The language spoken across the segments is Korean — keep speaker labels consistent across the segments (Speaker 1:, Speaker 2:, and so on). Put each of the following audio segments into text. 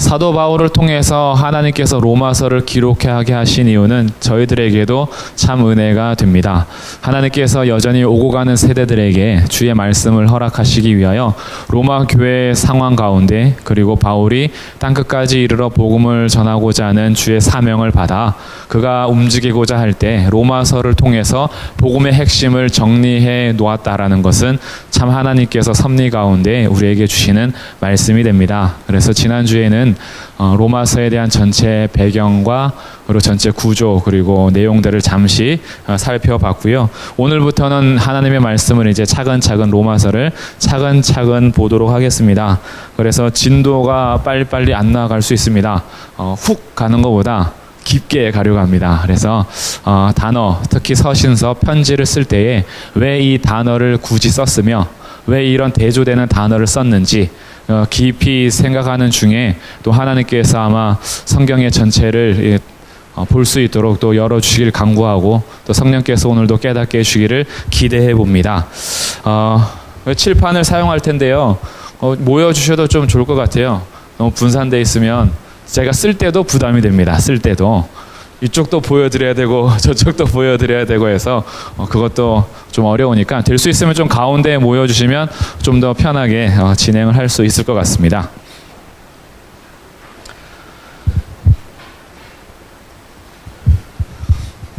Speaker 1: 사도 바울을 통해서 하나님께서 로마서를 기록하게 하신 이유는 저희들에게도 참 은혜가 됩니다. 하나님께서 여전히 오고 가는 세대들에게 주의 말씀을 허락하시기 위하여 로마 교회의 상황 가운데, 그리고 바울이 땅끝까지 이르러 복음을 전하고자 하는 주의 사명을 받아 그가 움직이고자 할 때 로마서를 통해서 복음의 핵심을 정리해 놓았다라는 것은 참 하나님께서 섭리 가운데 우리에게 주시는 말씀이 됩니다. 그래서 지난주에는 로마서에 대한 전체 배경과 그리고 전체 구조, 그리고 내용들을 잠시 살펴봤고요. 오늘부터는 하나님의 말씀을 이제 차근차근 로마서를 차근차근 보도록 하겠습니다. 그래서 진도가 빨리빨리 안 나아갈 수 있습니다. 훅 가는 것보다 깊게 가려고 합니다. 그래서 단어, 특히 서신서, 편지를 쓸 때에 왜 이 단어를 굳이 썼으며 왜 이런 대조되는 단어를 썼는지 깊이 생각하는 중에 또 하나님께서 아마 성경의 전체를 볼 수 있도록 또 열어주시길 간구하고, 또 성령께서 오늘도 깨닫게 해주시기를 기대해 봅니다. 칠판을 사용할 텐데요. 모여주셔도 좀 좋을 것 같아요. 너무 분산되어 있으면 제가 쓸 때도 부담이 됩니다. 쓸 때도 이쪽도 보여드려야 되고 저쪽도 보여드려야 되고 해서 그것도 좀 어려우니까 될 수 있으면 좀 가운데에 모여주시면 좀 더 편하게 진행을 할 수 있을 것 같습니다.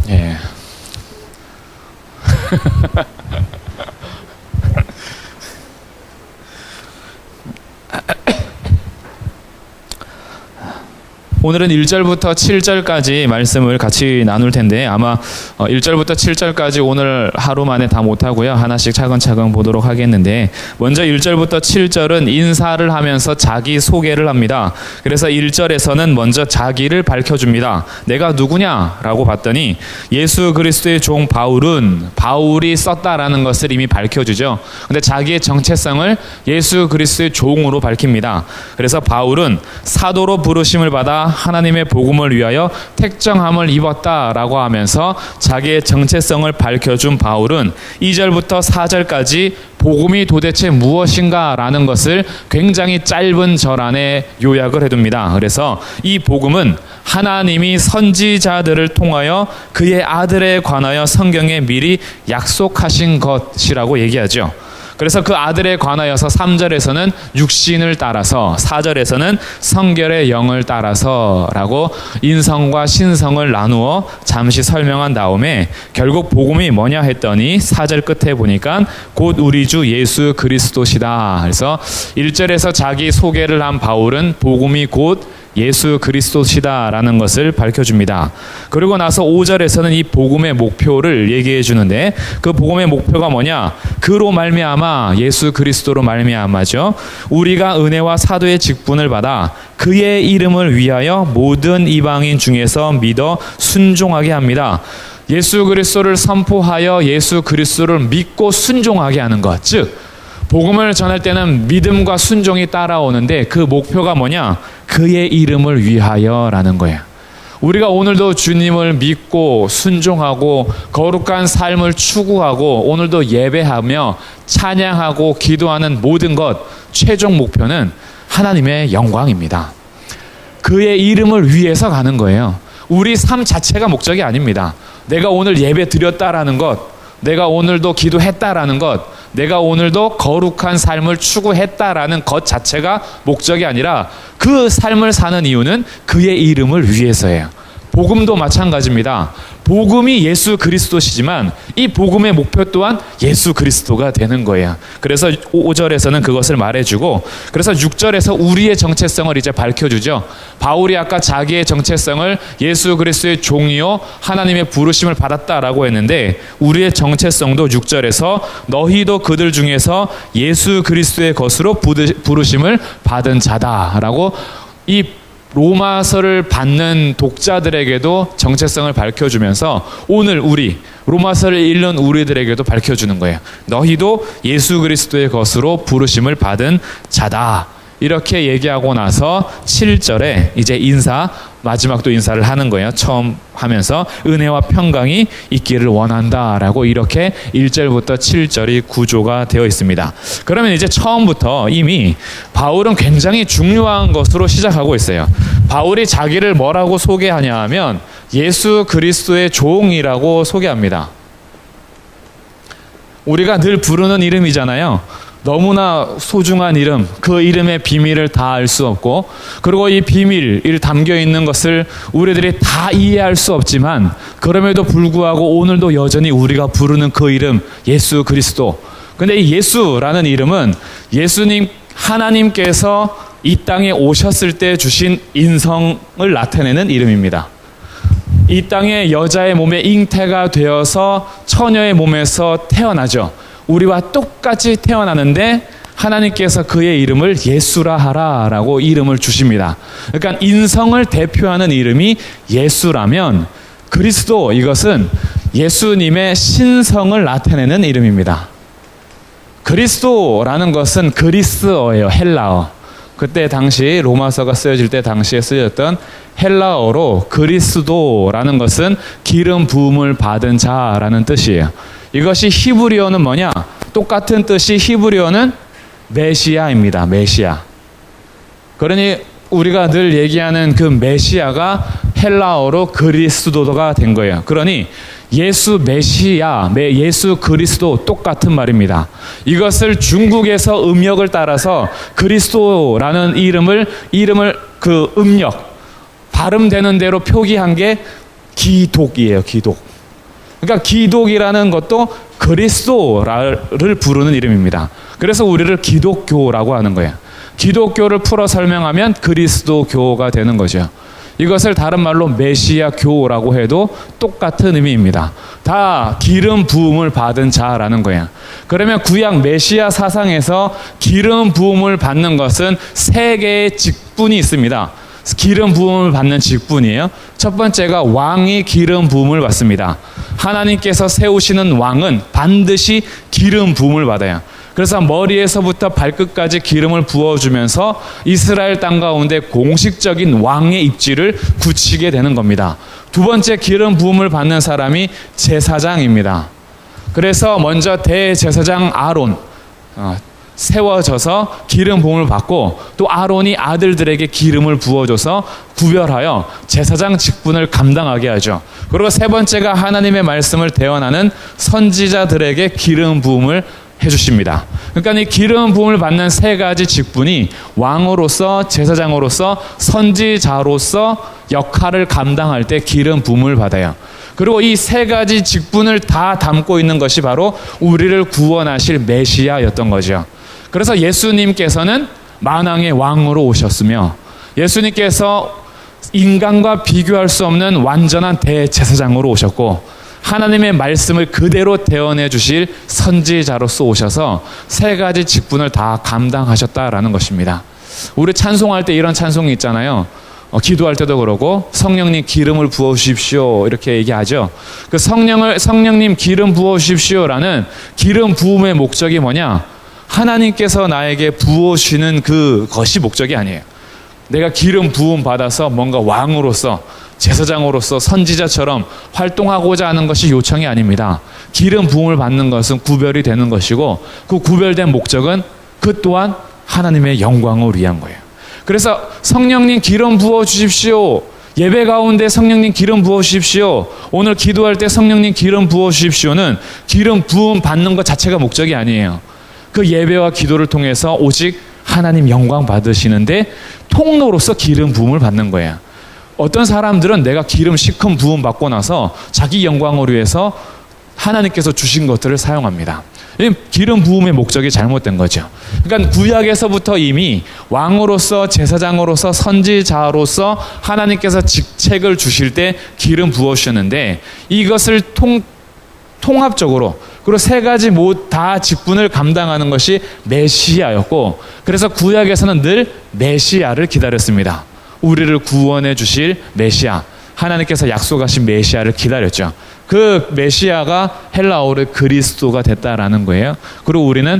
Speaker 1: 예. 오늘은 1절부터 7절까지 말씀을 같이 나눌 텐데, 아마 1절부터 7절까지 오늘 하루 만에 다 못하고요. 하나씩 차근차근 보도록 하겠는데, 먼저 1절부터 7절은 인사를 하면서 자기 소개를 합니다. 그래서 1절에서는 먼저 자기를 밝혀줍니다. 내가 누구냐라고 봤더니 예수 그리스도의 종 바울이 썼다라는 것을 이미 밝혀주죠. 근데 자기의 정체성을 예수 그리스도의 종으로 밝힙니다. 그래서 바울은 사도로 부르심을 받아 하나님의 복음을 위하여 택정함을 입었다라고 하면서 자기의 정체성을 밝혀준 바울은 2절부터 4절까지 복음이 도대체 무엇인가라는 것을 굉장히 짧은 절 안에 요약을 해둡니다. 그래서 이 복음은 하나님이 선지자들을 통하여 그의 아들에 관하여 성경에 미리 약속하신 것이라고 얘기하죠. 그래서 그 아들에 관하여서 3절에서는 육신을 따라서, 4절에서는 성결의 영을 따라서 라고 인성과 신성을 나누어 잠시 설명한 다음에 결국 복음이 뭐냐 했더니 4절 끝에 보니까 곧 우리 주 예수 그리스도시다. 그래서 1절에서 자기 소개를 한 바울은 복음이 곧 예수 그리스도시다라는 것을 밝혀줍니다. 그리고 나서 5절에서는 이 복음의 목표를 얘기해 주는데, 그 복음의 목표가 뭐냐? 그로 말미암아, 예수 그리스도로 말미암아죠. 우리가 은혜와 사도의 직분을 받아 그의 이름을 위하여 모든 이방인 중에서 믿어 순종하게 합니다. 예수 그리스도를 선포하여 예수 그리스도를 믿고 순종하게 하는 것, 즉 복음을 전할 때는 믿음과 순종이 따라오는데 그 목표가 뭐냐? 그의 이름을 위하여라는 거예요. 우리가 오늘도 주님을 믿고 순종하고 거룩한 삶을 추구하고 오늘도 예배하며 찬양하고 기도하는 모든 것, 최종 목표는 하나님의 영광입니다. 그의 이름을 위해서 가는 거예요. 우리 삶 자체가 목적이 아닙니다. 내가 오늘 예배 드렸다라는 것, 내가 오늘도 기도했다라는 것, 내가 오늘도 거룩한 삶을 추구했다라는 것 자체가 목적이 아니라 그 삶을 사는 이유는 그의 이름을 위해서예요. 복음도 마찬가지입니다. 복음이 예수 그리스도시지만 이 복음의 목표 또한 예수 그리스도가 되는 거예요. 그래서 5절에서는 그것을 말해주고, 그래서 6절에서 우리의 정체성을 이제 밝혀주죠. 바울이 아까 자기의 정체성을 예수 그리스도의 종이요 하나님의 부르심을 받았다라고 했는데, 우리의 정체성도 6절에서 너희도 그들 중에서 예수 그리스도의 것으로 부르심을 받은 자다라고 이 로마서를 받는 독자들에게도 정체성을 밝혀주면서 오늘 우리 로마서를 읽는 우리들에게도 밝혀주는 거예요. 너희도 예수 그리스도의 것으로 부르심을 받은 자다. 이렇게 얘기하고 나서 7절에 이제 마지막 또 인사를 하는 거예요. 처음 하면서 은혜와 평강이 있기를 원한다라고 이렇게 1절부터 7절이 구조가 되어 있습니다. 그러면 이제 처음부터 이미 바울은 굉장히 중요한 것으로 시작하고 있어요. 바울이 자기를 뭐라고 소개하냐 하면 예수 그리스도의 종이라고 소개합니다. 우리가 늘 부르는 이름이잖아요. 너무나 소중한 이름, 그 이름의 비밀을 다 알 수 없고, 그리고 이 비밀이 담겨 있는 것을 우리들이 다 이해할 수 없지만, 그럼에도 불구하고 오늘도 여전히 우리가 부르는 그 이름, 예수 그리스도. 근데 이 예수라는 이름은 예수님, 하나님께서 이 땅에 오셨을 때 주신 인성을 나타내는 이름입니다. 이 땅에 여자의 몸에 잉태가 되어서 처녀의 몸에서 태어나죠. 우리와 똑같이 태어나는데 하나님께서 그의 이름을 예수라 하라라고 이름을 주십니다. 그러니까 인성을 대표하는 이름이 예수라면 그리스도, 이것은 예수님의 신성을 나타내는 이름입니다. 그리스도라는 것은 그리스어예요. 헬라어. 그때 당시 로마서가 쓰여질 때 당시에 쓰여졌던 헬라어로 그리스도라는 것은 기름 부음을 받은 자라는 뜻이에요. 이것이 히브리어는 뭐냐? 똑같은 뜻이 히브리어는 메시아입니다. 메시아. 그러니 우리가 늘 얘기하는 그 메시아가 헬라어로 그리스도가 된 거예요. 그러니 예수 메시아, 예수 그리스도 똑같은 말입니다. 이것을 중국에서 음역을 따라서 그리스도라는 이름을 그 음역, 발음되는 대로 표기한 게 기독이에요. 기독. 그러니까 기독이라는 것도 그리스도를 부르는 이름입니다. 그래서 우리를 기독교라고 하는 거예요. 기독교를 풀어 설명하면 그리스도교가 되는 거죠. 이것을 다른 말로 메시아교라고 해도 똑같은 의미입니다. 다 기름 부음을 받은 자라는 거예요. 그러면 구약 메시아 사상에서 기름 부음을 받는 것은 세 개의 직분이 있습니다. 기름 부음을 받는 직분이에요. 첫 번째가 왕이 기름 부음을 받습니다. 하나님께서 세우시는 왕은 반드시 기름 부음을 받아요. 그래서 머리에서부터 발끝까지 기름을 부어주면서 이스라엘 땅 가운데 공식적인 왕의 입지를 굳히게 되는 겁니다. 두 번째 기름 부음을 받는 사람이 제사장입니다. 그래서 먼저 대제사장 아론 세워져서 기름 부음을 받고, 또 아론이 아들들에게 기름을 부어줘서 구별하여 제사장 직분을 감당하게 하죠. 그리고 세 번째가 하나님의 말씀을 대언하는 선지자들에게 기름 부음을 해주십니다. 그러니까 이 기름 부음을 받는 세 가지 직분이 왕으로서, 제사장으로서, 선지자로서 역할을 감당할 때 기름 부음을 받아요. 그리고 이 세 가지 직분을 다 담고 있는 것이 바로 우리를 구원하실 메시아였던 거죠. 그래서 예수님께서는 만왕의 왕으로 오셨으며, 예수님께서 인간과 비교할 수 없는 완전한 대제사장으로 오셨고, 하나님의 말씀을 그대로 대언해 주실 선지자로서 오셔서 세 가지 직분을 다 감당하셨다라는 것입니다. 우리 찬송할 때 이런 찬송이 있잖아요. 기도할 때도 그러고 성령님 기름을 부어 주십시오 이렇게 얘기하죠. 그 성령님 기름 부어 주십시오라는 기름 부음의 목적이 뭐냐? 하나님께서 나에게 부어주시는 그것이 목적이 아니에요. 내가 기름 부음 받아서 뭔가 왕으로서, 제사장으로서, 선지자처럼 활동하고자 하는 것이 요청이 아닙니다. 기름 부음을 받는 것은 구별이 되는 것이고, 그 구별된 목적은 그 또한 하나님의 영광을 위한 거예요. 그래서 성령님 기름 부어 주십시오. 예배 가운데 성령님 기름 부어 주십시오. 오늘 기도할 때 성령님 기름 부어 주십시오는 기름 부음 받는 것 자체가 목적이 아니에요. 그 예배와 기도를 통해서 오직 하나님 영광 받으시는데 통로로서 기름 부음을 받는 거예요. 어떤 사람들은 내가 기름 시큼 부음 받고 나서 자기 영광을 위해서 하나님께서 주신 것들을 사용합니다. 기름 부음의 목적이 잘못된 거죠. 그러니까 구약에서부터 이미 왕으로서, 제사장으로서, 선지자로서 하나님께서 직책을 주실 때 기름 부어주셨는데, 이것을 통합적으로, 그리고 세 가지 다 직분을 감당하는 것이 메시아였고, 그래서 구약에서는 늘 메시아를 기다렸습니다. 우리를 구원해 주실 메시아, 하나님께서 약속하신 메시아를 기다렸죠. 그 메시아가 헬라어로 그리스도가 됐다라는 거예요. 그리고 우리는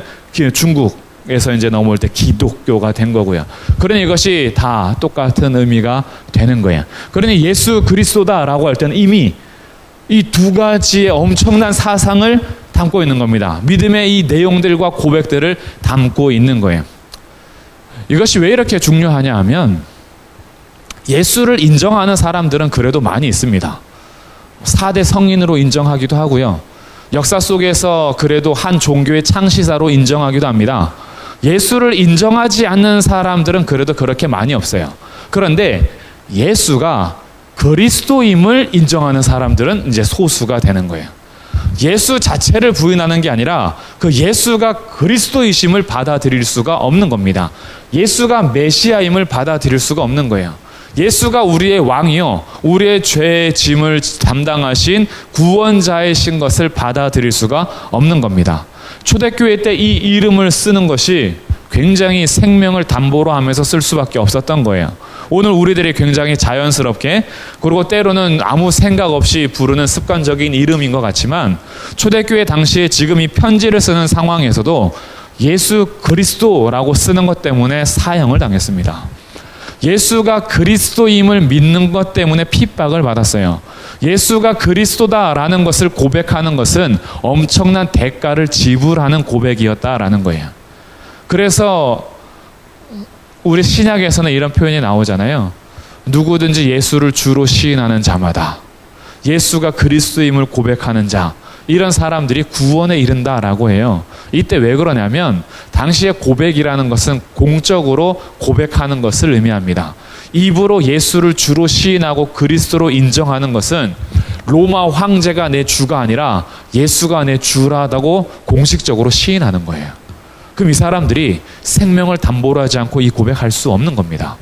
Speaker 1: 중국, 에서 이제 넘어올 때 기독교가 된 거고요. 그러니 이것이 다 똑같은 의미가 되는 거예요. 그러니 예수 그리스도다라고 할 때는 이미 이 두 가지의 엄청난 사상을 담고 있는 겁니다. 믿음의 이 내용들과 고백들을 담고 있는 거예요. 이것이 왜 이렇게 중요하냐 하면 예수를 인정하는 사람들은 그래도 많이 있습니다. 4대 성인으로 인정하기도 하고요. 역사 속에서 그래도 한 종교의 창시자로 인정하기도 합니다. 예수를 인정하지 않는 사람들은 그래도 그렇게 많이 없어요. 그런데 예수가 그리스도임을 인정하는 사람들은 이제 소수가 되는 거예요. 예수 자체를 부인하는 게 아니라 그 예수가 그리스도이심을 받아들일 수가 없는 겁니다. 예수가 메시아임을 받아들일 수가 없는 거예요. 예수가 우리의 왕이요, 우리의 죄의 짐을 담당하신 구원자이신 것을 받아들일 수가 없는 겁니다. 초대교회 때 이 이름을 쓰는 것이 굉장히 생명을 담보로 하면서 쓸 수밖에 없었던 거예요. 오늘 우리들이 굉장히 자연스럽게 그리고 때로는 아무 생각 없이 부르는 습관적인 이름인 것 같지만 초대교회 당시에 지금 이 편지를 쓰는 상황에서도 예수 그리스도라고 쓰는 것 때문에 사형을 당했습니다. 예수가 그리스도임을 믿는 것 때문에 핍박을 받았어요. 예수가 그리스도다라는 것을 고백하는 것은 엄청난 대가를 지불하는 고백이었다라는 거예요. 그래서 우리 신약에서는 이런 표현이 나오잖아요. 누구든지 예수를 주로 시인하는 자마다, 예수가 그리스도임을 고백하는 자, 이런 사람들이 구원에 이른다라고 해요. 이때 왜 그러냐면 당시의 고백이라는 것은 공적으로 고백하는 것을 의미합니다. 입으로 예수를 주로 시인하고 그리스도로 인정하는 것은 로마 황제가 내 주가 아니라 예수가 내 주라고 공식적으로 시인하는 거예요. 그럼 이 사람들이 생명을 담보로 하지 않고 이 고백할 수 없는 겁니다.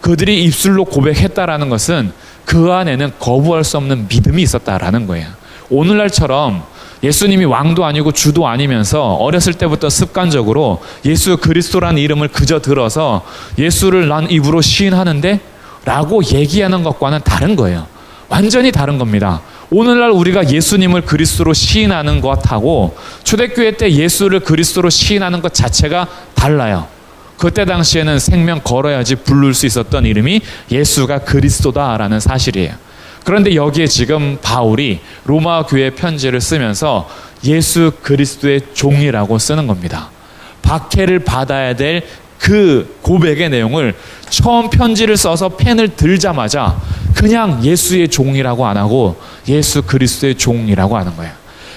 Speaker 1: 그들이 입술로 고백했다라는 것은 그 안에는 거부할 수 없는 믿음이 있었다라는 거예요. 오늘날처럼 예수님이 왕도 아니고 주도 아니면서 어렸을 때부터 습관적으로 예수 그리스도라는 이름을 그저 들어서 예수를 난 입으로 시인하는데 라고 얘기하는 것과는 다른 거예요. 완전히 다른 겁니다. 오늘날 우리가 예수님을 그리스도로 시인하는 것하고 초대교회 때 예수를 그리스도로 시인하는 것 자체가 달라요. 그때 당시에는 생명 걸어야지 부를 수 있었던 이름이 예수가 그리스도다라는 사실이에요. 그런데 여기에 지금 바울이 로마 교회 편지를 쓰면서 예수 그리스도의 종이라고 쓰는 겁니다. 박해를 받아야 될 그 고백의 내용을 처음 편지를 써서 펜을 들자마자 그냥 예수의 종이라고 안 하고 예수 그리스도의 종이라고 하는 거예요.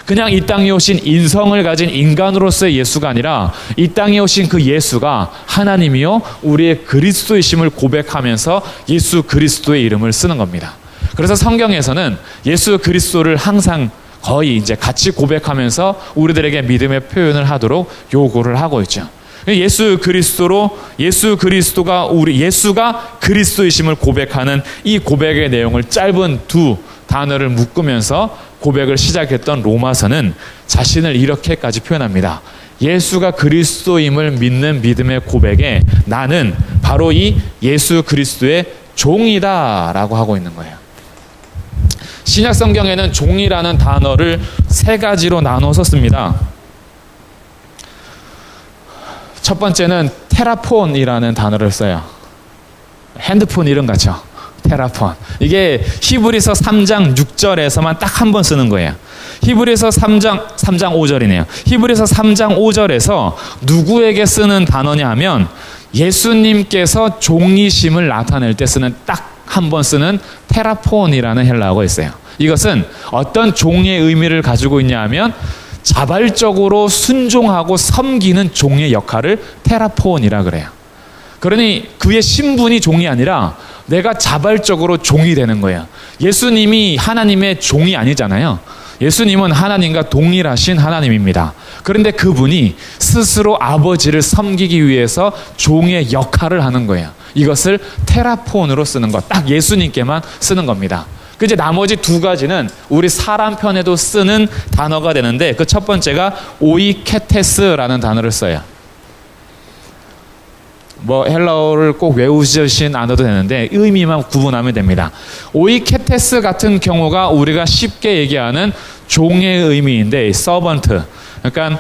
Speaker 1: 그냥 이 땅에 오신 인성을 가진 인간으로서의 예수가 아니라 이 땅에 오신 그 예수가 하나님이요 우리의 그리스도이심을 고백하면서 예수 그리스도의 이름을 쓰는 겁니다. 그래서 성경에서는 예수 그리스도를 항상 거의 이제 같이 고백하면서 우리들에게 믿음의 표현을 하도록 요구를 하고 있죠. 예수 그리스도가 예수가 그리스도이심을 고백하는 이 고백의 내용을 짧은 두 단어를 묶으면서 고백을 시작했던 로마서는 자신을 이렇게까지 표현합니다. 예수가 그리스도임을 믿는 믿음의 고백에 나는 바로 이 예수 그리스도의 종이다라고 하고 있는 거예요. 신약 성경에는 종이라는 단어를 세 가지로 나눠서 씁니다. 첫 번째는 테라폰이라는 단어를 써요. 핸드폰 이름 같죠? 테라폰. 이게 히브리서 3장 6절에서만 딱 한 번 쓰는 거예요. 히브리서 3장 5절이네요. 히브리서 3장 5절에서 누구에게 쓰는 단어냐 하면 예수님께서 종이심을 나타낼 때 쓰는 딱 한 번 쓰는 테라폰이라는 헬라어가 있어요. 이것은 어떤 종의 의미를 가지고 있냐 하면 자발적으로 순종하고 섬기는 종의 역할을 테라폰이라 그래요. 그러니 그의 신분이 종이 아니라 내가 자발적으로 종이 되는 거예요. 예수님이 하나님의 종이 아니잖아요. 예수님은 하나님과 동일하신 하나님입니다. 그런데 그분이 스스로 아버지를 섬기기 위해서 종의 역할을 하는 거예요. 이것을 테라폰으로 쓰는 것, 딱 예수님께만 쓰는 겁니다. 이제 나머지 두 가지는 우리 사람 편에도 쓰는 단어가 되는데 그 첫 번째가 오이케테스라는 단어를 써요. 헬라어를 꼭 외우시진 않아도 되는데 의미만 구분하면 됩니다. 오이케테스 같은 경우가 우리가 쉽게 얘기하는 종의 의미인데 서번트, 그러니까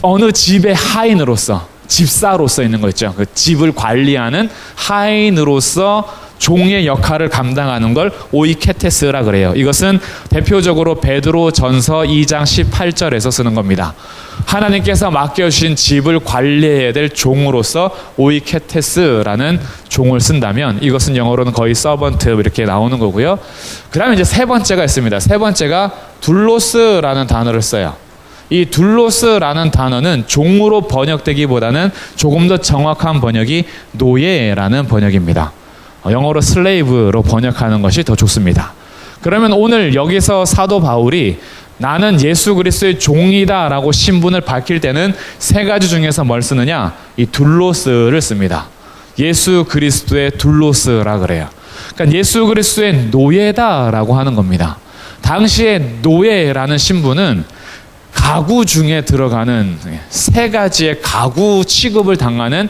Speaker 1: 어느 집의 하인으로서, 집사로서 있는 거 있죠. 그 집을 관리하는 하인으로서 종의 역할을 감당하는 걸 오이케테스라 그래요. 이것은 대표적으로 베드로 전서 2장 18절에서 쓰는 겁니다. 하나님께서 맡겨주신 집을 관리해야 될 종으로서 오이케테스라는 종을 쓴다면 이것은 영어로는 거의 서번트 이렇게 나오는 거고요. 그 다음에 이제 세 번째가 있습니다. 세 번째가 둘로스라는 단어를 써요. 이 둘로스라는 단어는 종으로 번역되기보다는 조금 더 정확한 번역이 노예라는 번역입니다. 영어로 슬레이브로 번역하는 것이 더 좋습니다. 그러면 오늘 여기서 사도 바울이 나는 예수 그리스도의 종이다 라고 신분을 밝힐 때는 세 가지 중에서 뭘 쓰느냐? 이 둘로스를 씁니다. 예수 그리스도의 둘로스라 그래요. 그러니까 예수 그리스도의 노예다 라고 하는 겁니다. 당시에 노예라는 신분은 가구 중에 들어가는 세 가지의 가구 취급을 당하는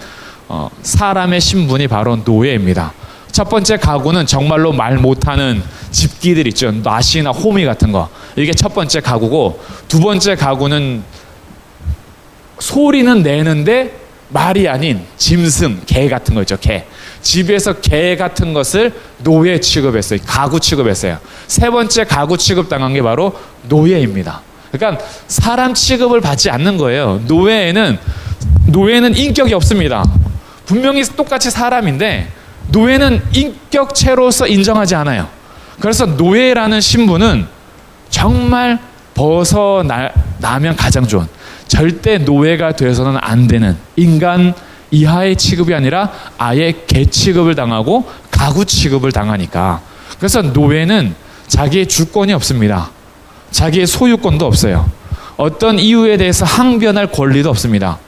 Speaker 1: 사람의 신분이 바로 노예입니다. 첫 번째 가구는 정말로 말 못하는 집기들 있죠. 낫이나 호미 같은 거. 이게 첫 번째 가구고, 두 번째 가구는 소리는 내는데 말이 아닌 짐승, 개 같은 거 있죠. 개. 집에서 개 같은 것을 노예 취급했어요. 가구 취급했어요. 세 번째 가구 취급 당한 게 바로 노예입니다. 그러니까 사람 취급을 받지 않는 거예요. 노예는 인격이 없습니다. 분명히 똑같이 사람인데 노예는 인격체로서 인정하지 않아요. 그래서 노예라는 신분은 정말 벗어나면 가장 좋은, 절대 노예가 되어서는 안 되는 인간 이하의 취급이 아니라 아예 개 취급을 당하고 가구 취급을 당하니까. 그래서 노예는 자기의 주권이 없습니다. 자기의 소유권도 없어요. 어떤 이유에 대해서 항변할 권리도 없습니다.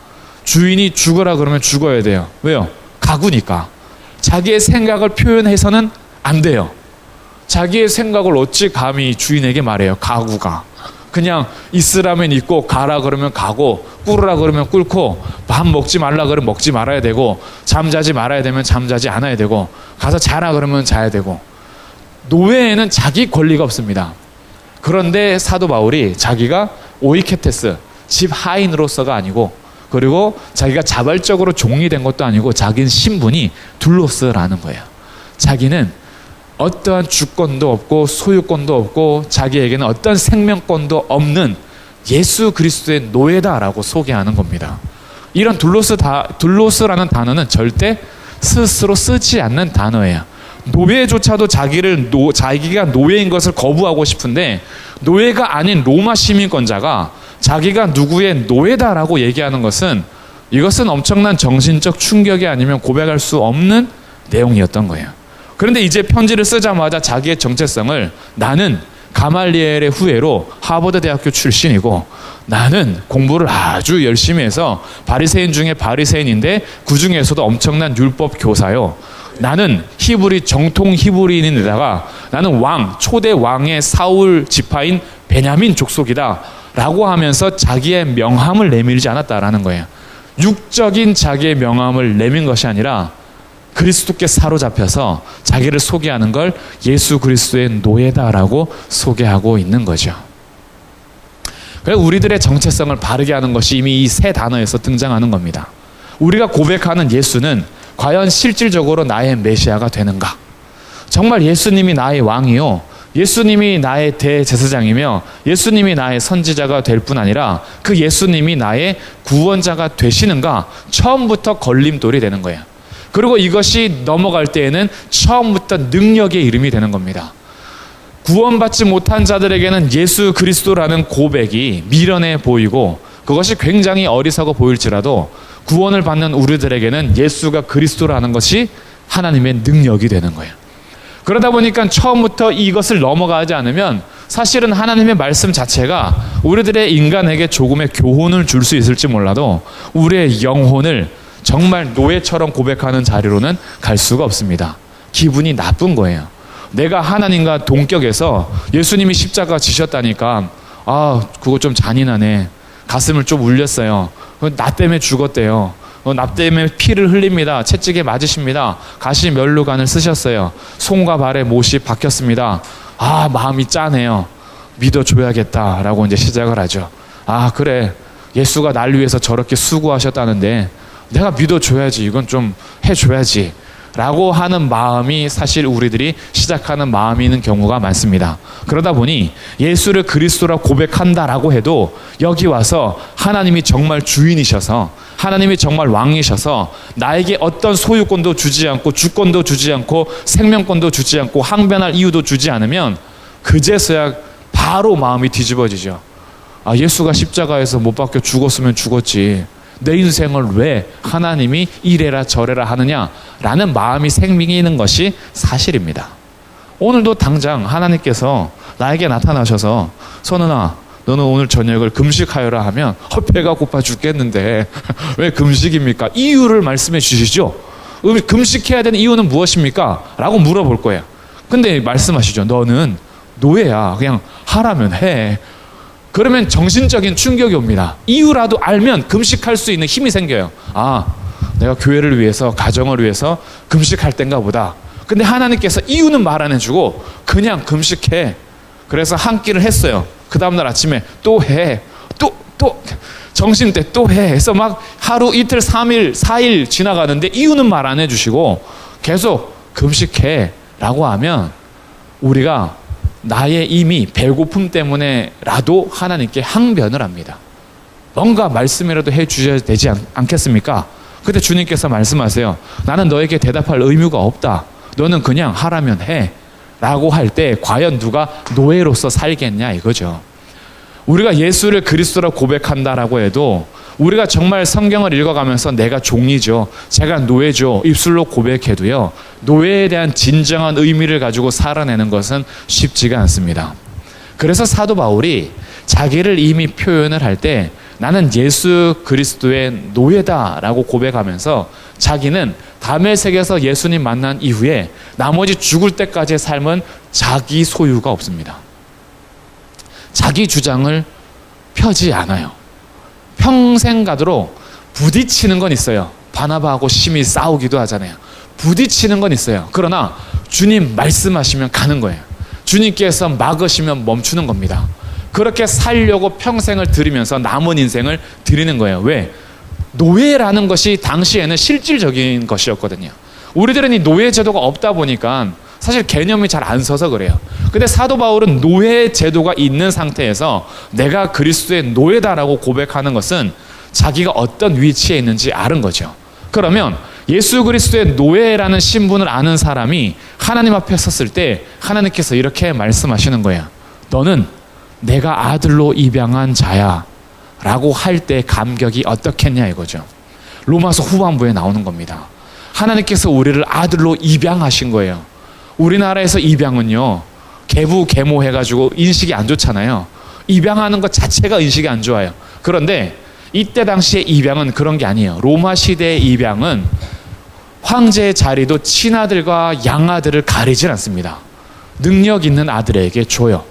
Speaker 1: 주인이 죽어라 그러면 죽어야 돼요. 왜요? 가구니까. 자기의 생각을 표현해서는 안 돼요. 자기의 생각을 어찌 감히 주인에게 말해요. 가구가. 그냥 있으라면 있고 가라 그러면 가고 꿇으라 그러면 꿇고 밥 먹지 말라 그러면 먹지 말아야 되고 잠자지 말아야 되면 잠자지 않아야 되고 가서 자라 그러면 자야 되고. 노예에는 자기 권리가 없습니다. 그런데 사도 바울이 자기가 오이케테스, 집 하인으로서가 아니고, 그리고 자기가 자발적으로 종이 된 것도 아니고 자기는 신분이 둘로스라는 거예요. 자기는 어떠한 주권도 없고 소유권도 없고 자기에게는 어떤 생명권도 없는 예수 그리스도의 노예다라고 소개하는 겁니다. 이런 둘로스라는 단어는 절대 스스로 쓰지 않는 단어예요. 노예조차도 자기가 노예인 것을 거부하고 싶은데 노예가 아닌 로마 시민권자가 자기가 누구의 노예다라고 얘기하는 것은, 이것은 엄청난 정신적 충격이 아니면 고백할 수 없는 내용이었던 거예요. 그런데 이제 편지를 쓰자마자 자기의 정체성을, 나는 가말리엘의 후예로 하버드 대학교 출신이고 나는 공부를 아주 열심히 해서 바리새인 중에 바리새인인데 그 중에서도 엄청난 율법 교사요. 나는 정통 히브리인인데다가 나는 초대 왕의 사울 지파인 베냐민 족속이다 라고 하면서 자기의 명함을 내밀지 않았다라는 거예요. 육적인 자기의 명함을 내민 것이 아니라 그리스도께 사로잡혀서 자기를 소개하는 걸 예수 그리스도의 노예다라고 소개하고 있는 거죠. 그래서 우리들의 정체성을 바르게 하는 것이 이미 이 세 단어에서 등장하는 겁니다. 우리가 고백하는 예수는 과연 실질적으로 나의 메시아가 되는가? 정말 예수님이 나의 왕이요, 예수님이 나의 대제사장이며 예수님이 나의 선지자가 될 뿐 아니라 그 예수님이 나의 구원자가 되시는가? 처음부터 걸림돌이 되는 거예요. 그리고 이것이 넘어갈 때에는 처음부터 능력의 이름이 되는 겁니다. 구원받지 못한 자들에게는 예수 그리스도라는 고백이 미련해 보이고 그것이 굉장히 어리석어 보일지라도 구원을 받는 우리들에게는 예수가 그리스도라는 것이 하나님의 능력이 되는 거예요. 그러다 보니까 처음부터 이것을 넘어가지 않으면 사실은 하나님의 말씀 자체가 우리들의 인간에게 조금의 교훈을 줄 수 있을지 몰라도 우리의 영혼을 정말 노예처럼 고백하는 자리로는 갈 수가 없습니다. 기분이 나쁜 거예요. 내가 하나님과 동격해서 예수님이 십자가 지셨다니까 그거 좀 잔인하네. 가슴을 좀 울렸어요. 나 때문에 죽었대요. 나 때문에 피를 흘립니다. 채찍에 맞으십니다. 가시 면류관을 쓰셨어요. 손과 발에 못이 박혔습니다. 마음이 짠해요. 믿어줘야겠다라고 이제 시작을 하죠. 그래, 예수가 날 위해서 저렇게 수고하셨다는데 내가 믿어줘야지, 이건 좀 해줘야지 라고 하는 마음이 사실 우리들이 시작하는 마음이 있는 경우가 많습니다. 그러다 보니 예수를 그리스도라 고백한다라고 해도 여기 와서 하나님이 정말 주인이셔서, 하나님이 정말 왕이셔서 나에게 어떤 소유권도 주지 않고 주권도 주지 않고 생명권도 주지 않고 항변할 이유도 주지 않으면 그제서야 바로 마음이 뒤집어지죠. 아, 예수가 십자가에서 못 박혀 죽었으면 죽었지, 내 인생을 왜 하나님이 이래라 저래라 하느냐라는 마음이 생기는 것이 사실입니다. 오늘도 당장 하나님께서 나에게 나타나셔서 선은아, 너는 오늘 저녁을 금식하여라 하면 배가 고파 죽겠는데 왜 금식입니까? 이유를 말씀해 주시죠. 금식해야 되는 이유는 무엇입니까? 라고 물어볼 거예요. 근데 말씀하시죠. 너는 노예야. 그냥 하라면 해. 그러면 정신적인 충격이 옵니다. 이유라도 알면 금식할 수 있는 힘이 생겨요. 아, 내가 교회를 위해서, 가정을 위해서 금식할 땐가 보다. 근데 하나님께서 이유는 말 안 해주고 그냥 금식해. 그래서 한 끼를 했어요. 그 다음날 아침에 또 해. 또 정신 때 또 해. 해서 막 하루, 이틀, 3일, 4일 지나가는데 이유는 말 안 해주시고 계속 금식해 라고 하면 우리가 나의 이미 배고픔 때문에라도 하나님께 항변을 합니다. 뭔가 말씀이라도 해주셔야 되지 않겠습니까? 그때 주님께서 말씀하세요. 나는 너에게 대답할 의무가 없다. 너는 그냥 하라면 해. 라고 할 때 과연 누가 노예로서 살겠냐 이거죠. 우리가 예수를 그리스도라 고백한다라고 해도 우리가 정말 성경을 읽어가면서 내가 종이죠, 제가 노예죠 입술로 고백해도요, 노예에 대한 진정한 의미를 가지고 살아내는 것은 쉽지가 않습니다. 그래서 사도 바울이 자기를 이미 표현을 할 때 나는 예수 그리스도의 노예다라고 고백하면서 자기는 다메섹에서 예수님 만난 이후에 나머지 죽을 때까지의 삶은 자기 소유가 없습니다. 자기 주장을 펴지 않아요. 평생 가도록 부딪히는 건 있어요. 바나바하고 심히 싸우기도 하잖아요. 부딪히는 건 있어요. 그러나 주님 말씀하시면 가는 거예요. 주님께서 막으시면 멈추는 겁니다. 그렇게 살려고 평생을 들이면서 남은 인생을 드리는 거예요. 왜? 노예라는 것이 당시에는 실질적인 것이었거든요. 우리들은 이 노예 제도가 없다 보니까 사실 개념이 잘 안 서서 그래요. 근데 사도 바울은 노예 제도가 있는 상태에서 내가 그리스도의 노예다라고 고백하는 것은 자기가 어떤 위치에 있는지 아는 거죠. 그러면 예수 그리스도의 노예라는 신분을 아는 사람이 하나님 앞에 섰을 때 하나님께서 이렇게 말씀하시는 거예요. 너는 내가 아들로 입양한 자야 라고 할 때 감격이 어떻겠냐 이거죠. 로마서 후반부에 나오는 겁니다. 하나님께서 우리를 아들로 입양하신 거예요. 우리나라에서 입양은요, 계부 계모 해가지고 인식이 안 좋잖아요. 입양하는 것 자체가 인식이 안 좋아요. 그런데 이때 당시의 입양은 그런 게 아니에요. 로마 시대의 입양은 황제의 자리도 친아들과 양아들을 가리질 않습니다. 능력 있는 아들에게 줘요.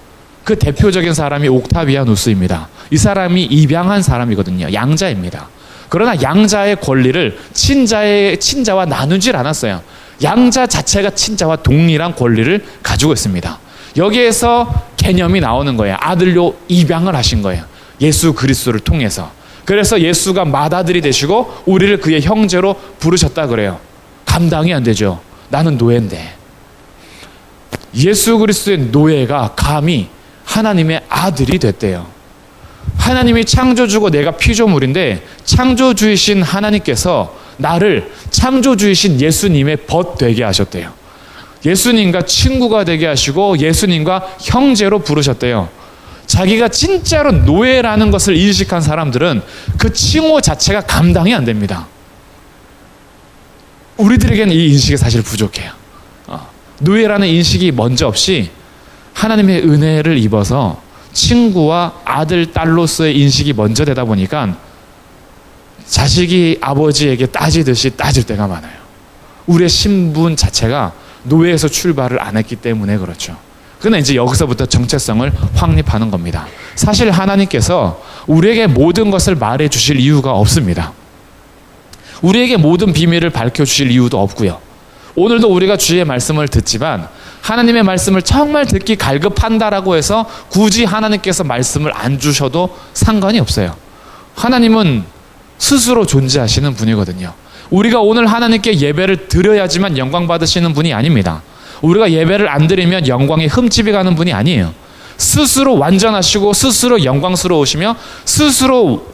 Speaker 1: 그 대표적인 사람이 옥타비아누스입니다. 이 사람이 입양한 사람이거든요. 양자입니다. 그러나 양자의 권리를 친자와 나누질 않았어요. 양자 자체가 친자와 동일한 권리를 가지고 있습니다. 여기에서 개념이 나오는 거예요. 아들로 입양을 하신 거예요. 예수 그리스도를 통해서. 그래서 예수가 맏아들이 되시고 우리를 그의 형제로 부르셨다 그래요. 감당이 안 되죠. 나는 노예인데. 예수 그리스도의 노예가 감히 하나님의 아들이 됐대요. 하나님이 창조주고 내가 피조물인데 창조주이신 하나님께서 나를 창조주이신 예수님의 벗 되게 하셨대요. 예수님과 친구가 되게 하시고 예수님과 형제로 부르셨대요. 자기가 진짜로 노예라는 것을 인식한 사람들은 그 칭호 자체가 감당이 안 됩니다. 우리들에게는 이 인식이 사실 부족해요. 노예라는 인식이 먼저 없이 하나님의 은혜를 입어서 친구와 아들, 딸로서의 인식이 먼저 되다 보니까 자식이 아버지에게 따지듯이 따질 때가 많아요. 우리의 신분 자체가 노예에서 출발을 안 했기 때문에 그렇죠. 그러나 이제 여기서부터 정체성을 확립하는 겁니다. 사실 하나님께서 우리에게 모든 것을 말해 주실 이유가 없습니다. 우리에게 모든 비밀을 밝혀주실 이유도 없고요. 오늘도 우리가 주의 말씀을 듣지만 하나님의 말씀을 정말 듣기 갈급한다라고 해서 굳이 하나님께서 말씀을 안 주셔도 상관이 없어요. 하나님은 스스로 존재하시는 분이거든요. 우리가 오늘 하나님께 예배를 드려야지만 영광 받으시는 분이 아닙니다. 우리가 예배를 안 드리면 영광이 흠집이 가는 분이 아니에요. 스스로 완전하시고 스스로 영광스러우시며 스스로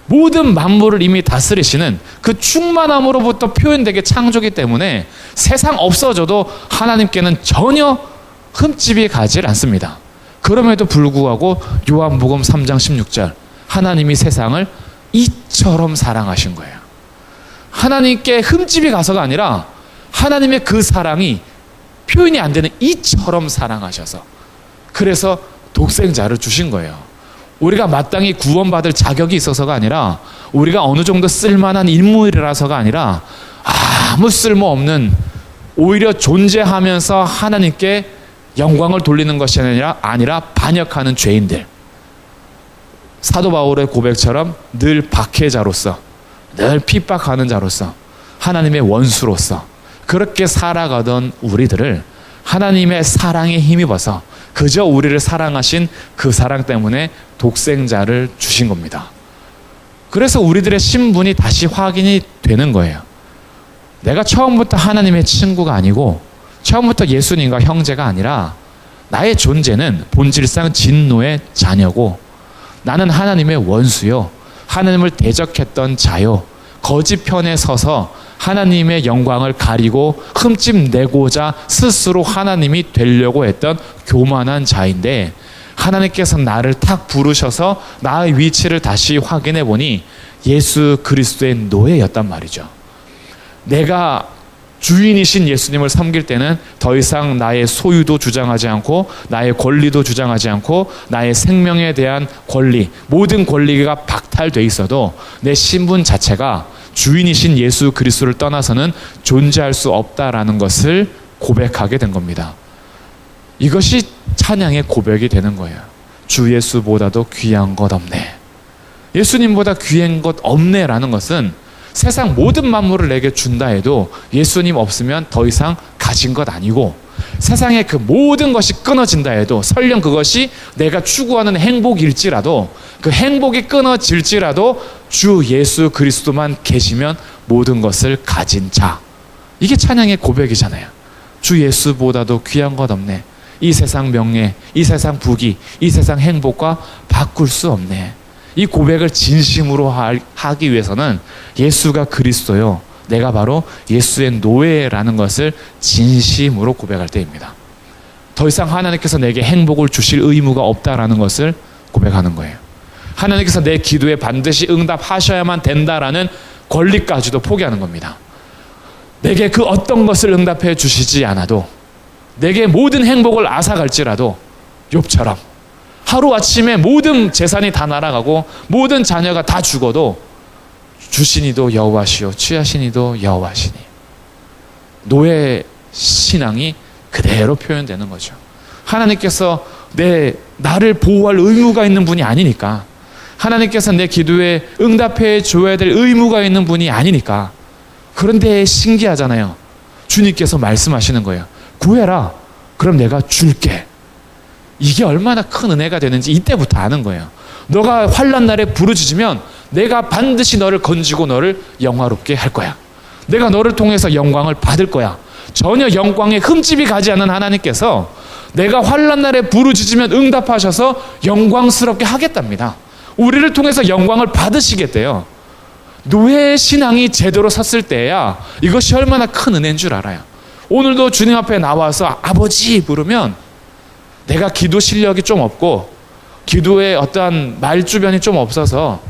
Speaker 1: 모든 만물을 이미 다스리시는 그 충만함으로부터 표현되게 창조기 때문에 세상 없어져도 하나님께는 전혀 흠집이 가지 않습니다. 그럼에도 불구하고 요한복음 3장 16절 하나님이 세상을 이처럼 사랑하신 거예요. 하나님께 흠집이 가서가 아니라 하나님의 그 사랑이 표현이 안 되는 이처럼 사랑하셔서 그래서 독생자를 주신 거예요. 우리가 마땅히 구원받을 자격이 있어서가 아니라 우리가 어느 정도 쓸만한 인물이라서가 아니라 아무 쓸모없는 오히려 존재하면서 하나님께 영광을 돌리는 것이 아니라 반역하는 죄인들. 사도 바울의 고백처럼 늘 박해자로서 늘 핍박하는 자로서 하나님의 원수로서 그렇게 살아가던 우리들을 하나님의 사랑에 힘입어서 그저 우리를 사랑하신 그 사랑 때문에 독생자를 주신 겁니다. 그래서 우리들의 신분이 다시 확인이 되는 거예요. 내가 처음부터 하나님의 친구가 아니고 처음부터 예수님과 형제가 아니라 나의 존재는 본질상 진노의 자녀고 나는 하나님의 원수요 하나님을 대적했던 자요 거짓 편에 서서 하나님의 영광을 가리고 흠집 내고자 스스로 하나님이 되려고 했던 교만한 자인데 하나님께서 나를 탁 부르셔서 나의 위치를 다시 확인해 보니 예수 그리스도의 노예였단 말이죠. 내가 주인이신 예수님을 섬길 때는 더 이상 나의 소유도 주장하지 않고 나의 권리도 주장하지 않고 나의 생명에 대한 권리, 모든 권리가 박탈돼 있어도 내 신분 자체가 주인이신 예수 그리스도를 떠나서는 존재할 수 없다라는 것을 고백하게 된 겁니다. 이것이 찬양의 고백이 되는 거예요. 주 예수보다도 귀한 것 없네. 예수님보다 귀한 것 없네라는 것은 세상 모든 만물을 내게 준다 해도 예수님 없으면 더 이상 가진 것 아니고 세상의 그 모든 것이 끊어진다 해도 설령 그것이 내가 추구하는 행복일지라도 그 행복이 끊어질지라도 주 예수 그리스도만 계시면 모든 것을 가진 자. 이게 찬양의 고백이잖아요. 주 예수보다도 귀한 것 없네. 이 세상 명예, 이 세상 부귀, 이 세상 행복과 바꿀 수 없네. 이 고백을 진심으로 하기 위해서는 예수가 그리스도요. 내가 바로 예수의 노예라는 것을 진심으로 고백할 때입니다. 더 이상 하나님께서 내게 행복을 주실 의무가 없다라는 것을 고백하는 거예요. 하나님께서 내 기도에 반드시 응답하셔야만 된다라는 권리까지도 포기하는 겁니다. 내게 그 어떤 것을 응답해 주시지 않아도 내게 모든 행복을 앗아갈지라도 욥처럼 하루아침에 모든 재산이 다 날아가고 모든 자녀가 다 죽어도 주시니도 여호와시요 취하시니도 여호와시니. 노예 신앙이 그대로 표현되는 거죠. 하나님께서 나를 보호할 의무가 있는 분이 아니니까, 하나님께서 내 기도에 응답해 줘야 될 의무가 있는 분이 아니니까. 그런데 신기하잖아요. 주님께서 말씀하시는 거예요. 구해라. 그럼 내가 줄게. 이게 얼마나 큰 은혜가 되는지 이때부터 아는 거예요. 너가 환난 날에 부르짖으면 내가 반드시 너를 건지고 너를 영화롭게 할 거야. 내가 너를 통해서 영광을 받을 거야. 전혀 영광에 흠집이 가지 않는 하나님께서 내가 환난 날에 부르짖으면 응답하셔서 영광스럽게 하겠답니다. 우리를 통해서 영광을 받으시겠대요. 노예의 신앙이 제대로 섰을 때야 이것이 얼마나 큰 은혜인 줄 알아요. 오늘도 주님 앞에 나와서 아버지 부르면 내가 기도 실력이 좀 없고 기도에 어떠한 말주변이 좀 없어서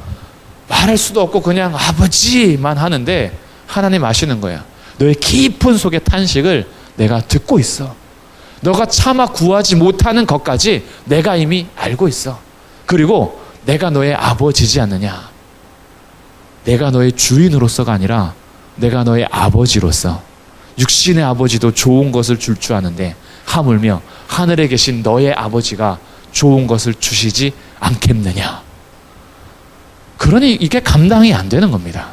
Speaker 1: 말할 수도 없고 그냥 아버지만 하는데 하나님 아시는 거야. 너의 깊은 속의 탄식을 내가 듣고 있어. 너가 차마 구하지 못하는 것까지 내가 이미 알고 있어. 그리고 내가 너의 아버지지 않느냐. 내가 너의 주인으로서가 아니라 내가 너의 아버지로서, 육신의 아버지도 좋은 것을 줄 줄 아는데 하물며 하늘에 계신 너의 아버지가 좋은 것을 주시지 않겠느냐. 그러니 이게 감당이 안 되는 겁니다.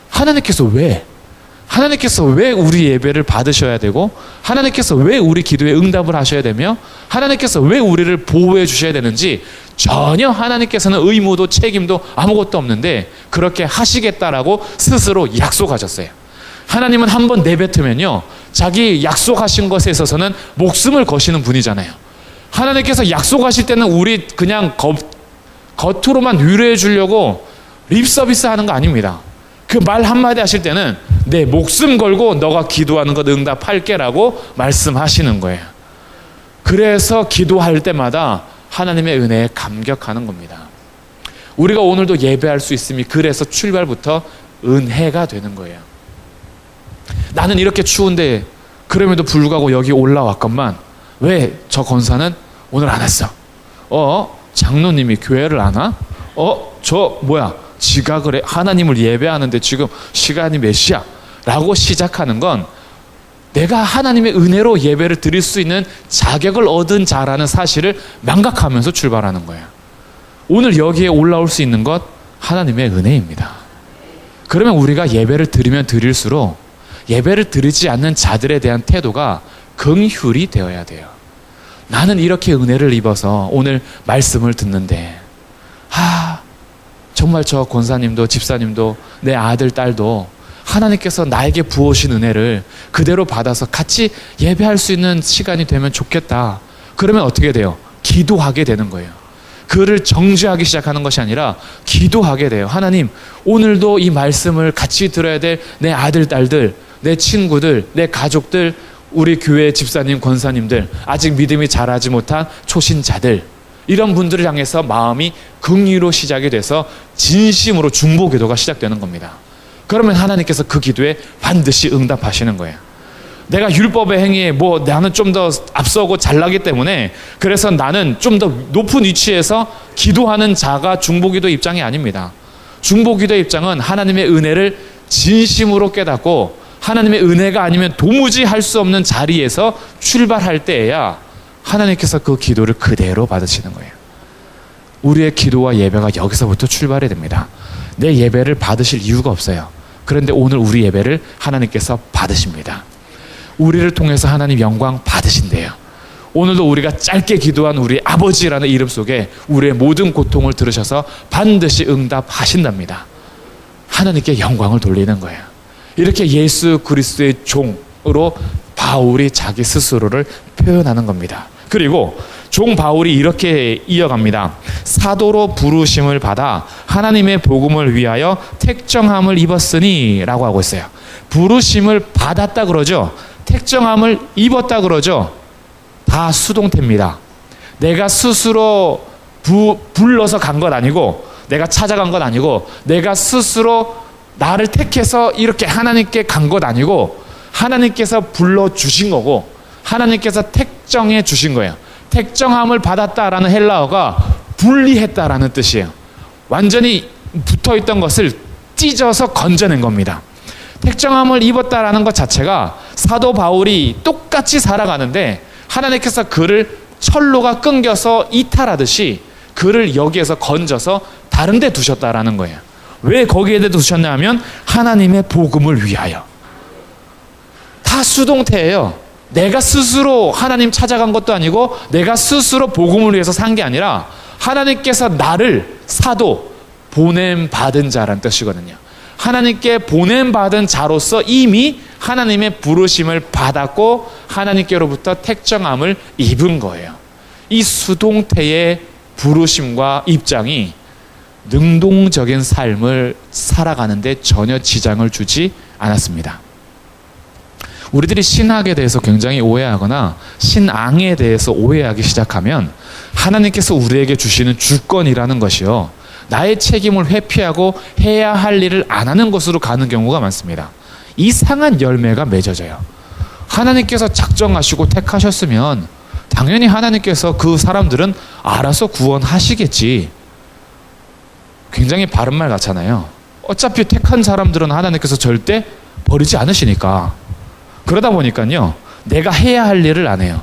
Speaker 1: 하나님께서 왜 우리 예배를 받으셔야 되고, 하나님께서 왜 우리 기도에 응답을 하셔야 되며, 하나님께서 왜 우리를 보호해 주셔야 되는지 전혀 하나님께서는 의무도 책임도 아무것도 없는데 그렇게 하시겠다라고 스스로 약속하셨어요. 하나님은 한번 내뱉으면요, 자기 약속하신 것에 있어서는 목숨을 거시는 분이잖아요. 하나님께서 약속하실 때는 우리 그냥 겉으로만 위로해 주려고 립 서비스 하는 거 아닙니다. 그 말 한마디 하실 때는 내 목숨 걸고 너가 기도하는 것 응답할게라고 말씀하시는 거예요. 그래서 기도할 때마다 하나님의 은혜에 감격하는 겁니다. 우리가 오늘도 예배할 수 있음이 그래서 출발부터 은혜가 되는 거예요. 나는 이렇게 추운데 그럼에도 불구하고 여기 올라왔건만 왜 저 권사는 오늘 안 왔어? 장로님이 교회를 안 와? 저 뭐야? 지각을 해? 하나님을 예배하는데 지금 시간이 몇 시야? 라고 시작하는 건 내가 하나님의 은혜로 예배를 드릴 수 있는 자격을 얻은 자라는 사실을 망각하면서 출발하는 거예요. 오늘 여기에 올라올 수 있는 것 하나님의 은혜입니다. 그러면 우리가 예배를 드리면 드릴수록 예배를 드리지 않는 자들에 대한 태도가 긍휼이 되어야 돼요. 나는 이렇게 은혜를 입어서 오늘 말씀을 듣는데 정말 저 권사님도 집사님도 내 아들 딸도 하나님께서 나에게 부어오신 은혜를 그대로 받아서 같이 예배할 수 있는 시간이 되면 좋겠다. 그러면 어떻게 돼요? 기도하게 되는 거예요. 그를 정죄하기 시작하는 것이 아니라 기도하게 돼요. 하나님, 오늘도 이 말씀을 같이 들어야 될 내 아들 딸들, 내 친구들, 내 가족들, 우리 교회 집사님, 권사님들, 아직 믿음이 자라지 못한 초신자들, 이런 분들을 향해서 마음이 긍휼로 시작이 돼서 진심으로 중보 기도가 시작되는 겁니다. 그러면 하나님께서 그 기도에 반드시 응답하시는 거예요. 내가 율법의 행위에 나는 좀 더 앞서고 잘나기 때문에 그래서 나는 좀 더 높은 위치에서 기도하는 자가 중보기도 입장이 아닙니다. 중보기도의 입장은 하나님의 은혜를 진심으로 깨닫고 하나님의 은혜가 아니면 도무지 할 수 없는 자리에서 출발할 때에야 하나님께서 그 기도를 그대로 받으시는 거예요. 우리의 기도와 예배가 여기서부터 출발이 됩니다. 내 예배를 받으실 이유가 없어요. 그런데 오늘 우리 예배를 하나님께서 받으십니다. 우리를 통해서 하나님 영광 받으신대요. 오늘도 우리가 짧게 기도한 우리 아버지라는 이름 속에 우리의 모든 고통을 들으셔서 반드시 응답하신답니다. 하나님께 영광을 돌리는 거예요. 이렇게 예수 그리스도의 종으로 바울이 자기 스스로를 표현하는 겁니다. 그리고 종 바울이 이렇게 이어갑니다. 사도로 부르심을 받아 하나님의 복음을 위하여 택정함을 입었으니 라고 하고 있어요. 부르심을 받았다 그러죠. 택정함을 입었다 그러죠. 다 수동태입니다. 내가 스스로 불러서 간 것 아니고, 내가 찾아간 것 아니고, 내가 스스로 나를 택해서 이렇게 하나님께 간 것 아니고, 하나님께서 불러주신 거고 하나님께서 택정해 주신 거예요. 택정함을 받았다라는 헬라어가 분리했다라는 뜻이에요. 완전히 붙어있던 것을 찢어서 건져낸 겁니다. 택정함을 입었다라는 것 자체가 사도 바울이 똑같이 살아가는데 하나님께서 그를 철로가 끊겨서 이탈하듯이 그를 여기에서 건져서 다른 데 두셨다라는 거예요. 왜 거기에 두셨냐 하면 하나님의 복음을 위하여. 다 수동태예요. 내가 스스로 하나님 찾아간 것도 아니고 내가 스스로 복음을 위해서 산 게 아니라 하나님께서 나를 사도, 보냄받은 자란 뜻이거든요. 하나님께 보냄받은 자로서 이미 하나님의 부르심을 받았고 하나님께로부터 택정함을 입은 거예요. 이 수동태의 부르심과 입장이 능동적인 삶을 살아가는데 전혀 지장을 주지 않았습니다. 우리들이 신학에 대해서 굉장히 오해하거나 신앙에 대해서 오해하기 시작하면 하나님께서 우리에게 주시는 주권이라는 것이요, 나의 책임을 회피하고 해야 할 일을 안 하는 것으로 가는 경우가 많습니다. 이상한 열매가 맺어져요. 하나님께서 작정하시고 택하셨으면 당연히 하나님께서 그 사람들은 알아서 구원하시겠지. 굉장히 바른 말 같잖아요. 어차피 택한 사람들은 하나님께서 절대 버리지 않으시니까. 그러다 보니까요, 내가 해야 할 일을 안 해요.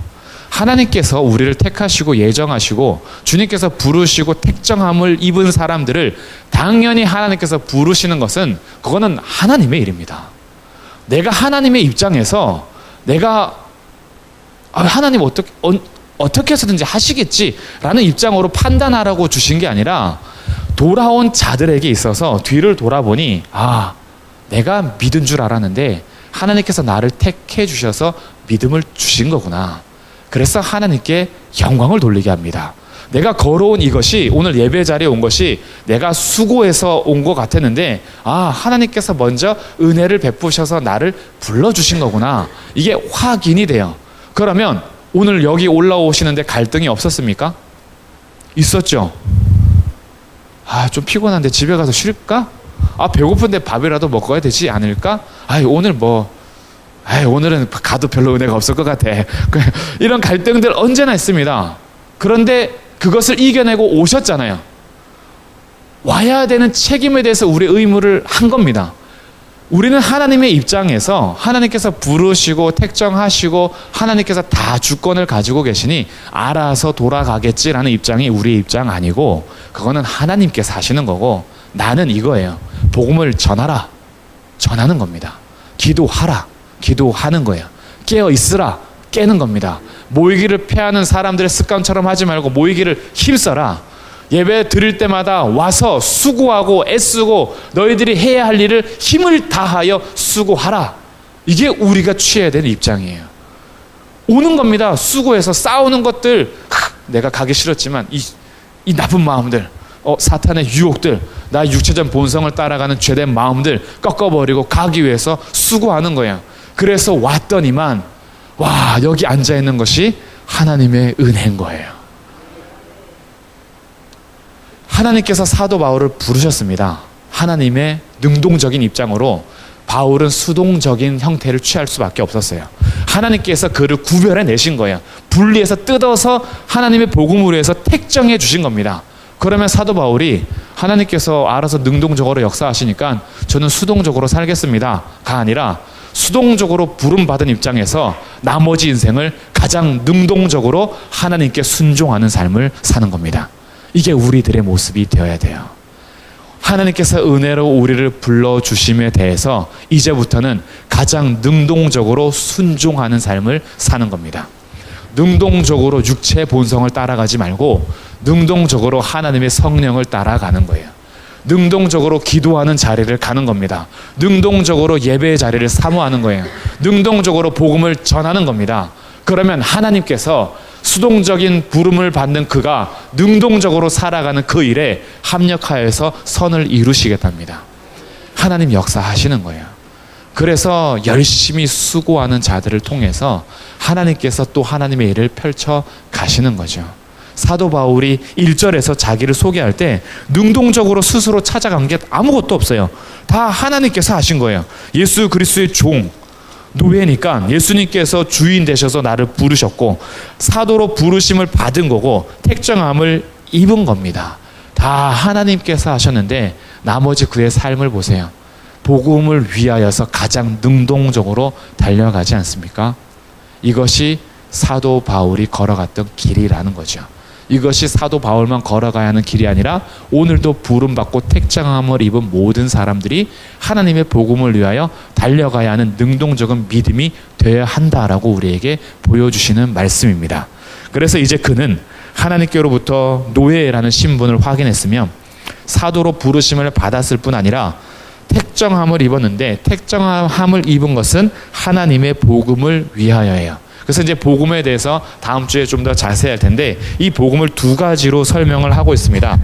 Speaker 1: 하나님께서 우리를 택하시고 예정하시고 주님께서 부르시고 택정함을 입은 사람들을 당연히 하나님께서 부르시는 것은 그거는 하나님의 일입니다. 내가 하나님의 입장에서 내가 하나님 어떻게 해서든지 하시겠지라는 입장으로 판단하라고 주신 게 아니라 돌아온 자들에게 있어서 뒤를 돌아보니 내가 믿은 줄 알았는데 하나님께서 나를 택해 주셔서 믿음을 주신 거구나. 그래서 하나님께 영광을 돌리게 합니다. 내가 걸어온 이것이, 오늘 예배 자리에 온 것이 내가 수고해서 온 것 같았는데 하나님께서 먼저 은혜를 베푸셔서 나를 불러주신 거구나. 이게 확인이 돼요. 그러면 오늘 여기 올라오시는데 갈등이 없었습니까? 있었죠. 좀 피곤한데 집에 가서 쉴까? 배고픈데 밥이라도 먹어야 되지 않을까? 오늘은 가도 별로 은혜가 없을 것 같아. 이런 갈등들 언제나 있습니다. 그런데 그것을 이겨내고 오셨잖아요. 와야 되는 책임에 대해서 우리의 의무를 한 겁니다. 우리는 하나님의 입장에서 하나님께서 부르시고 택정하시고 하나님께서 다 주권을 가지고 계시니 알아서 돌아가겠지라는 입장이 우리의 입장 아니고, 그거는 하나님께서 하시는 거고, 나는 이거예요. 복음을 전하라, 전하는 겁니다. 기도하라, 기도하는 거예요. 깨어 있으라, 깨는 겁니다. 모이기를 패하는 사람들의 습관처럼 하지 말고 모이기를 힘써라. 예배 드릴 때마다 와서 수고하고 애쓰고 너희들이 해야 할 일을 힘을 다하여 수고하라. 이게 우리가 취해야 되는 입장이에요. 오는 겁니다. 수고해서 싸우는 것들, 내가 가기 싫었지만 이 나쁜 마음들, 사탄의 유혹들, 나의 육체적 본성을 따라가는 죄된 마음들 꺾어버리고 가기 위해서 수고하는 거예요. 그래서 왔더니만 여기 앉아있는 것이 하나님의 은혜인 거예요. 하나님께서 사도 바울을 부르셨습니다. 하나님의 능동적인 입장으로 바울은 수동적인 형태를 취할 수밖에 없었어요. 하나님께서 그를 구별해 내신 거예요. 분리해서 뜯어서 하나님의 복음을 위해서 택정해 주신 겁니다. 그러면 사도 바울이 하나님께서 알아서 능동적으로 역사하시니까 저는 수동적으로 살겠습니다가 아니라 수동적으로 부름받은 입장에서 나머지 인생을 가장 능동적으로 하나님께 순종하는 삶을 사는 겁니다. 이게 우리들의 모습이 되어야 돼요. 하나님께서 은혜로 우리를 불러주심에 대해서 이제부터는 가장 능동적으로 순종하는 삶을 사는 겁니다. 능동적으로 육체의 본성을 따라가지 말고 능동적으로 하나님의 성령을 따라가는 거예요. 능동적으로 기도하는 자리를 가는 겁니다. 능동적으로 예배의 자리를 사모하는 거예요. 능동적으로 복음을 전하는 겁니다. 그러면 하나님께서 수동적인 부름을 받는 그가 능동적으로 살아가는 그 일에 합력하여서 선을 이루시겠답니다. 하나님 역사하시는 거예요. 그래서 열심히 수고하는 자들을 통해서 하나님께서 또 하나님의 일을 펼쳐 가시는 거죠. 사도 바울이 1절에서 자기를 소개할 때 능동적으로 스스로 찾아간 게 아무것도 없어요. 다 하나님께서 하신 거예요. 예수 그리스도의 종, 노예니까 예수님께서 주인 되셔서 나를 부르셨고 사도로 부르심을 받은 거고 택정함을 입은 겁니다. 다 하나님께서 하셨는데 나머지 그의 삶을 보세요. 복음을 위하여서 가장 능동적으로 달려가지 않습니까? 이것이 사도 바울이 걸어갔던 길이라는 거죠. 이것이 사도 바울만 걸어가야 하는 길이 아니라 오늘도 부름받고 택정함을 입은 모든 사람들이 하나님의 복음을 위하여 달려가야 하는 능동적인 믿음이 되어야 한다라고 우리에게 보여주시는 말씀입니다. 그래서 이제 그는 하나님께로부터 노예라는 신분을 확인했으며 사도로 부르심을 받았을 뿐 아니라 택정함을 입었는데 택정함을 입은 것은 하나님의 복음을 위하여예요. 그래서 이제 복음에 대해서 다음 주에 좀 더 자세히 할 텐데 이 복음을 두 가지로 설명을 하고 있습니다.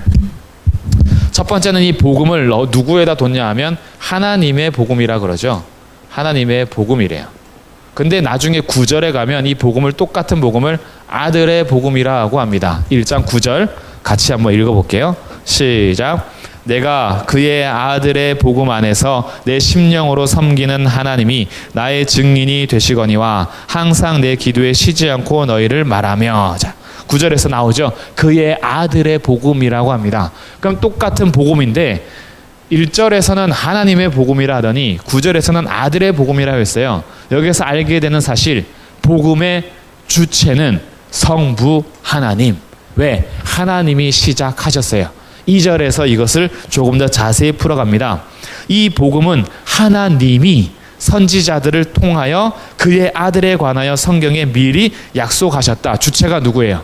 Speaker 1: 첫 번째는 이 복음을 누구에다 뒀냐 하면 하나님의 복음이라 그러죠. 하나님의 복음이래요. 근데 나중에 9절에 가면 이 복음을 똑같은 복음을 아들의 복음이라고 합니다. 1장 9절 같이 한번 읽어볼게요. 시작. 내가 그의 아들의 복음 안에서 내 심령으로 섬기는 하나님이 나의 증인이 되시거니와 항상 내 기도에 쉬지 않고 너희를 말하며. 자, 9절에서 나오죠. 그의 아들의 복음이라고 합니다. 그럼 똑같은 복음인데 1절에서는 하나님의 복음이라 하더니 9절에서는 아들의 복음이라고 했어요. 여기서 알게 되는 사실, 복음의 주체는 성부 하나님. 왜? 하나님이 시작하셨어요. 2절에서 이것을 조금 더 자세히 풀어갑니다. 이 복음은 하나님이 선지자들을 통하여 그의 아들에 관하여 성경에 미리 약속하셨다. 주체가 누구예요?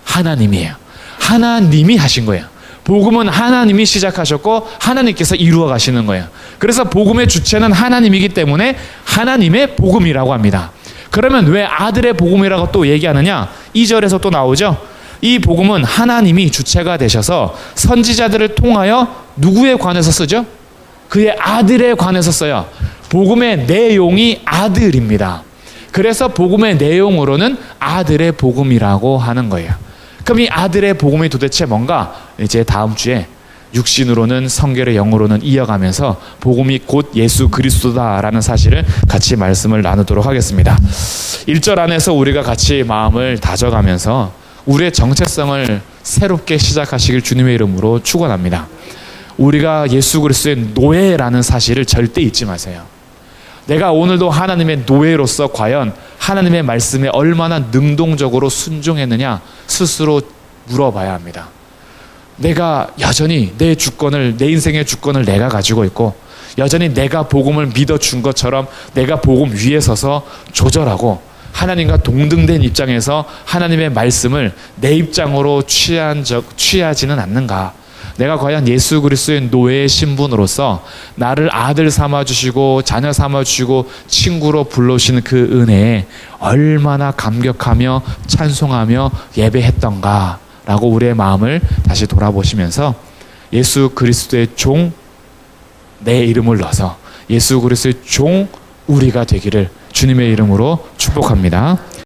Speaker 1: 하나님이에요. 하나님이 하신 거예요. 복음은 하나님이 시작하셨고 하나님께서 이루어 가시는 거예요. 그래서 복음의 주체는 하나님이기 때문에 하나님의 복음이라고 합니다. 그러면 왜 아들의 복음이라고 또 얘기하느냐? 2절에서 또 나오죠. 이 복음은 하나님이 주체가 되셔서 선지자들을 통하여 누구에 관해서 쓰죠? 그의 아들에 관해서 써요. 복음의 내용이 아들입니다. 그래서 복음의 내용으로는 아들의 복음이라고 하는 거예요. 그럼 이 아들의 복음이 도대체 뭔가 이제 다음 주에 육신으로는 성결의 영으로는 이어가면서 복음이 곧 예수 그리스도다라는 사실을 같이 말씀을 나누도록 하겠습니다. 1절 안에서 우리가 같이 마음을 다져가면서 우리의 정체성을 새롭게 시작하시길 주님의 이름으로 축원합니다. 우리가 예수 그리스도의 노예라는 사실을 절대 잊지 마세요. 내가 오늘도 하나님의 노예로서 과연 하나님의 말씀에 얼마나 능동적으로 순종했느냐 스스로 물어봐야 합니다. 내가 여전히 내 주권을, 내 인생의 주권을 내가 가지고 있고 여전히 내가 복음을 믿어준 것처럼 내가 복음 위에 서서 조절하고 하나님과 동등된 입장에서 하나님의 말씀을 내 입장으로 취하지는 않는가? 내가 과연 예수 그리스도의 노예의 신분으로서 나를 아들 삼아주시고 자녀 삼아주시고 친구로 불러주시는 그 은혜에 얼마나 감격하며 찬송하며 예배했던가 라고 우리의 마음을 다시 돌아보시면서 예수 그리스도의 종, 내 이름을 넣어서 예수 그리스도의 종 우리가 되기를 주님의 이름으로 축복합니다.